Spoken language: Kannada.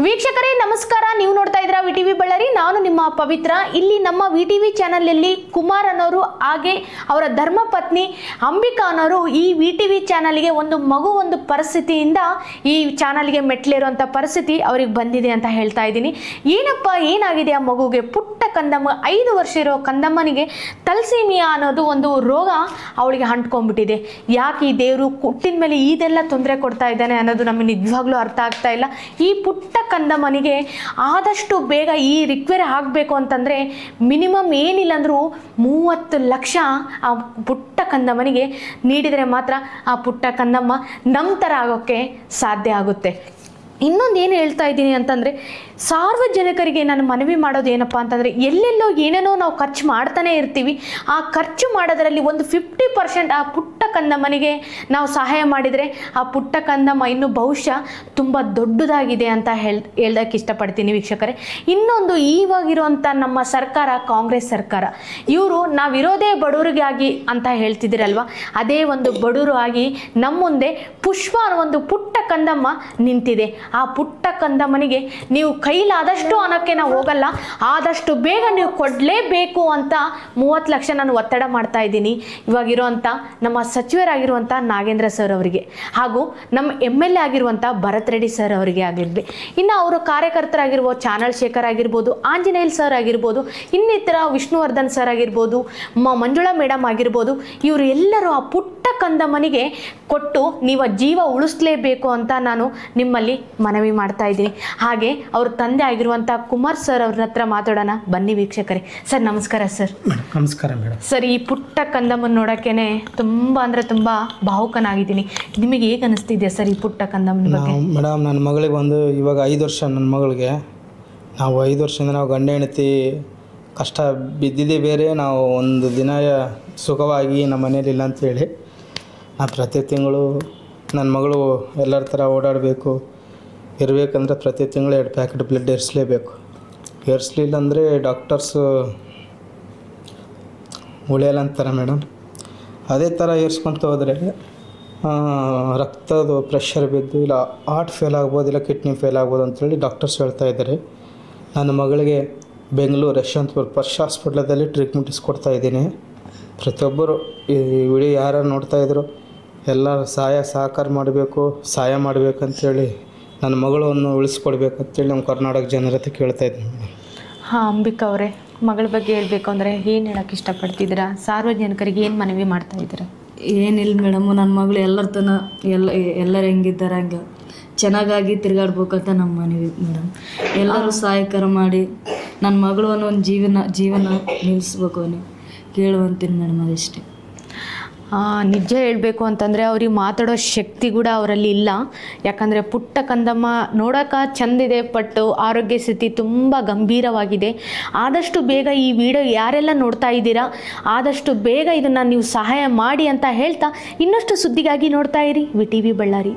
ವೀಕ್ಷಕರೇ ನಮಸ್ಕಾರ, ನೀವು ನೋಡ್ತಾ ಇದ್ದೀರಾ ವಿಟಿವಿ ಬಳ್ಳಾರಿ. ನಾನು ನಿಮ್ಮ ಪವಿತ್ರ. ಇಲ್ಲಿ ನಮ್ಮ ವಿಟಿವಿ ಚಾನಲಲ್ಲಿ ಕುಮಾರ್ ಅನ್ನೋರು ಹಾಗೆ ಅವರ ಧರ್ಮಪತ್ನಿ ಅಂಬಿಕಾ ಅನ್ನೋರು ಈ ವಿಟಿವಿ ಚಾನಲ್ಗೆ ಒಂದು ಪರಿಸ್ಥಿತಿಯಿಂದ ಈ ಚಾನಲ್ಗೆ ಮೆಟ್ಲೇರುವಂಥ ಪರಿಸ್ಥಿತಿ ಅವ್ರಿಗೆ ಬಂದಿದೆ ಅಂತ ಹೇಳ್ತಾ ಇದ್ದೀನಿ. ಏನಾಗಿದೆ ಆ ಮಗುಗೆ? ಪುಟ್ಟ ಕಂದಮ್ಮ, 5 ವರ್ಷ ಇರೋ ಕಂದಮ್ಮನಿಗೆ ತಲ್ಸೀಮಿಯಾ ಅನ್ನೋದು ಒಂದು ರೋಗ ಅವಳಿಗೆ ಅಂಟ್ಕೊಂಡ್ಬಿಟ್ಟಿದೆ. ಯಾಕೆ ಈ ದೇವರು ಹುಟ್ಟಿದ ಮೇಲೆ ಇದೆಲ್ಲ ತೊಂದರೆ ಕೊಡ್ತಾ ಇದ್ದಾನೆ ಅನ್ನೋದು ನಮಗೆ ನಿಜವಾಗ್ಲೂ ಅರ್ಥ ಆಗ್ತಾ ಇಲ್ಲ. ಈ ಪುಟ್ಟ ಕಂದಮ್ಮನಿಗೆ ಆದಷ್ಟು ಬೇಗ ಈ ರಿಕ್ವೈರ್ ಆಗಬೇಕು ಅಂತಂದರೆ ಮಿನಿಮಮ್ ಏನಿಲ್ಲ ಅಂದರೂ 30 ಲಕ್ಷ ಆ ಪುಟ್ಟ ಕಂದಮ್ಮನಿಗೆ ನೀಡಿದರೆ ಮಾತ್ರ ಆ ಪುಟ್ಟ ಕಂದಮ್ಮ ನಮ್ಮ ಥರ ಆಗೋಕ್ಕೆ ಸಾಧ್ಯ ಆಗುತ್ತೆ. ಇನ್ನೊಂದು ಏನು ಹೇಳ್ತಾ ಇದ್ದೀನಿ ಅಂತಂದರೆ, ಸಾರ್ವಜನಿಕರಿಗೆ ನಾನು ಮನವಿ ಮಾಡೋದು ಏನಪ್ಪ ಅಂತಂದರೆ, ಎಲ್ಲೆಲ್ಲೋ ಏನೇನೋ ನಾವು ಖರ್ಚು ಮಾಡ್ತಾನೆ ಇರ್ತೀವಿ. ಆ ಖರ್ಚು ಮಾಡೋದರಲ್ಲಿ ಒಂದು 50% ಆ ಪುಟ್ಟ ಕಂದಮ್ಮನಿಗೆ ನಾವು ಸಹಾಯ ಮಾಡಿದರೆ ಆ ಪುಟ್ಟ ಕಂದಮ್ಮ ಇನ್ನೂ ಬಹುಶಃ ತುಂಬ ದೊಡ್ಡದಾಗಿದೆ ಅಂತ ಹೇಳೋಕ್ಕೆ ಇಷ್ಟಪಡ್ತೀನಿ ವೀಕ್ಷಕರೇ. ಇನ್ನೊಂದು, ಇವಾಗಿರುವಂಥ ನಮ್ಮ ಸರ್ಕಾರ ಕಾಂಗ್ರೆಸ್ ಸರ್ಕಾರ, ಇವರು ನಾವಿರೋದೇ ಬಡವರಿಗಾಗಿ ಅಂತ ಹೇಳ್ತಿದ್ದೀರಲ್ವ, ಅದೇ ಒಂದು ಬಡವರು ಆಗಿ ನಮ್ಮ ಮುಂದೆ ಪುಷ್ಪ ಒಂದು ಪುಟ್ಟ ಕಂದಮ್ಮ ನಿಂತಿದೆ. ಆ ಪುಟ್ಟ ಕಂದಮ್ಮನಿಗೆ ನೀವು ಕೈಲಾದಷ್ಟು ಹಣಕ್ಕೆ ನಾವು ಹೋಗಲ್ಲ, ಆದಷ್ಟು ಬೇಗ ನೀವು ಕೊಡಲೇಬೇಕು ಅಂತ 30 ಲಕ್ಷ ನಾನು ಒತ್ತಡ ಮಾಡ್ತಾ ಇದ್ದೀನಿ ಇವಾಗಿರುವಂಥ ನಮ್ಮ ಸಚಿವರಾಗಿರುವಂಥ ನಾಗೇಂದ್ರ ಸರ್ ಅವರಿಗೆ, ಹಾಗೂ ನಮ್ಮ MLA ಆಗಿರುವಂಥ ಭರತ್ ರೆಡ್ಡಿ ಸರ್ ಅವರಿಗೆ ಆಗಿರಲಿ, ಇನ್ನು ಅವರು ಕಾರ್ಯಕರ್ತರಾಗಿರ್ಬೋದು ಚಾನಲ್ ಶೇಖರ್ ಆಗಿರ್ಬೋದು, ಆಂಜನೇಯಲ್ ಸರ್ ಆಗಿರ್ಬೋದು, ಇನ್ನಿತರ ವಿಷ್ಣುವರ್ಧನ್ ಸರ್ ಆಗಿರ್ಬೋದು, ಮಂಜುಳಾ ಮೇಡಮ್ ಆಗಿರ್ಬೋದು, ಇವರು ಎಲ್ಲರೂ ಆ ಪುಟ್ಟ ಕಂದಮ್ಮನಿಗೆ ಕೊಟ್ಟು ನೀವು ಜೀವ ಉಳಿಸ್ಲೇಬೇಕು ಅಂತ ನಾನು ನಿಮ್ಮಲ್ಲಿ ಮನವಿ ಮಾಡ್ತಾ ಇದ್ದೀನಿ. ಹಾಗೆ ಅವ್ರ ತಂದೆ ಆಗಿರುವಂಥ ಕುಮಾರ್ ಸರ್ ಅವ್ರ ಹತ್ರ ಮಾತಾಡೋಣ ಬನ್ನಿ ವೀಕ್ಷಕರೇ. ಸರ್ ನಮಸ್ಕಾರ. ಸರ್ ನಮಸ್ಕಾರ ಮೇಡಮ್. ಸರ್, ಈ ಪುಟ್ಟ ಕಂದಮ್ಮನ ನೋಡೋಕ್ಕೇನೆ ತುಂಬ ಅಂದರೆ ತುಂಬ ಭಾವುಕನಾಗಿದ್ದೀನಿ. ನಿಮಗೆ ಹೇಗೆ ಅನಿಸ್ತಿದೆ ಸರ್ ಈ ಪುಟ್ಟ ಕಂದಮ್ಮನ ಬಗ್ಗೆ? ಮೇಡಮ್, ನನ್ನ ಮಗಳಿಗೆ ಇವಾಗ 5 ವರ್ಷ. ನನ್ನ ಮಗಳಿಗೆ ನಾವು 5 ವರ್ಷದಿಂದ ನಾವು ಗಂಡ ಹೆಂಡತಿ ಕಷ್ಟ ಬಿದ್ದಿದ್ದೇ ಬೇರೆ. ನಾವು ಒಂದು ದಿನ ಸುಖವಾಗಿ ನಮ್ಮ ಮನೇಲಿ ಇಲ್ಲ ಅಂತೇಳಿ ನಾನು ಪ್ರತಿ ತಿಂಗಳು ನನ್ನ ಮಗಳು ಎಲ್ಲರ ಥರ ಓಡಾಡಬೇಕು ಇರಬೇಕಂದ್ರೆ ಪ್ರತಿ ತಿಂಗಳು 2 ಪ್ಯಾಕೆಟ್ ಬ್ಲಡ್ ಏರಿಸಲೇಬೇಕು. ಏರಿಸಲಿಲ್ಲ ಅಂದರೆ ಡಾಕ್ಟರ್ಸು ಉಳಿಯಲ್ಲ ಅಂತಾರೆ ಮೇಡಮ್. ಅದೇ ಥರ ಏರಿಸ್ಕೊತ ಹೋದರೆ ರಕ್ತದ ಪ್ರೆಷರ್ ಬಿದ್ದು ಇಲ್ಲ ಹಾರ್ಟ್ ಫೇಲ್ ಆಗ್ಬೋದು, ಇಲ್ಲ ಕಿಡ್ನಿ ಫೇಲ್ ಆಗ್ಬೋದು ಅಂತೇಳಿ ಡಾಕ್ಟರ್ಸ್ ಹೇಳ್ತಾ ಇದ್ದಾರೆ. ನನ್ನ ಮಗಳಿಗೆ ಬೆಂಗಳೂರು ಯಶವಂತಪುರ ಪರ್ಶ್ ಹಾಸ್ಪಿಟ್ಲದಲ್ಲಿ ಟ್ರೀಟ್ಮೆಂಟ್ ಇಸ್ಕೊಡ್ತಾ ಇದ್ದೀನಿ. ಪ್ರತಿಯೊಬ್ಬರು ಈ ವಿಡಿಯೋ ಯಾರು ನೋಡ್ತಾಯಿದ್ರು ಎಲ್ಲರೂ ಸಹಕಾರ ಮಾಡಬೇಕು, ಸಹಾಯ ಮಾಡಬೇಕಂತೇಳಿ ನನ್ನ ಮಗಳನ್ನು ಉಳಿಸ್ಕೊಡ್ಬೇಕಂತೇಳಿ ನಮ್ಮ ಕರ್ನಾಟಕ ಜನರ ಹತ್ರ ಕೇಳ್ತಾ ಇದ್ದೀನಿ. ಹಾಂ, ಅಂಬಿಕಾ ಅವರೇ, ಮಗಳ ಬಗ್ಗೆ ಹೇಳಬೇಕು ಅಂದರೆ ಏನು ಹೇಳೋಕ್ಕೆ ಇಷ್ಟಪಡ್ತಿದ್ದೀರಾ? ಸಾರ್ವಜನಿಕರಿಗೆ ಏನು ಮನವಿ ಮಾಡ್ತಾ ಇದ್ದೀರಾ? ಏನಿಲ್ಲ ಮೇಡಮು, ನನ್ನ ಮಗಳು ಎಲ್ಲರೂ ಹೆಂಗಿದ್ದಾರೆ ಹಂಗೆ ಚೆನ್ನಾಗಾಗಿ ತಿರುಗಾಡ್ಬೇಕಂತ ನಮ್ಮ ಮನವಿ ಮೇಡಮ್. ಎಲ್ಲರೂ ಸಹಾಯಕರ ಮಾಡಿ ನನ್ನ ಮಗಳು ಒಂದು ಜೀವನ ನಿಲ್ಲಿಸ್ಬೇಕು ಅನ್ನೋ ಕೇಳುವಂತೀನಿ ಮೇಡಮ್. ಅದಷ್ಟೇ. ನಿಜ ಹೇಳಬೇಕು ಅಂತಂದರೆ ಅವ್ರಿಗೆ ಮಾತಾಡೋ ಶಕ್ತಿ ಕೂಡ ಅವರಲ್ಲಿ ಇಲ್ಲ. ಯಾಕಂದರೆ ಪುಟ್ಟ ಕಂದಮ್ಮ ನೋಡೋಕೆ ಚೆಂದಿದೆ, ಬಟ್ ಆರೋಗ್ಯ ಸ್ಥಿತಿ ತುಂಬ ಗಂಭೀರವಾಗಿದೆ. ಆದಷ್ಟು ಬೇಗ ಈ ವಿಡಿಯೋ ಯಾರೆಲ್ಲ ನೋಡ್ತಾ ಇದ್ದೀರಾ, ಆದಷ್ಟು ಬೇಗ ಇದನ್ನು ನೀವು ಸಹಾಯ ಮಾಡಿ ಅಂತ ಹೇಳ್ತಾ, ಇನ್ನಷ್ಟು ಸುದ್ದಿಗಾಗಿ ನೋಡ್ತಾ ಇರಿ ವಿಟಿವಿ ಬಳ್ಳಾರಿ.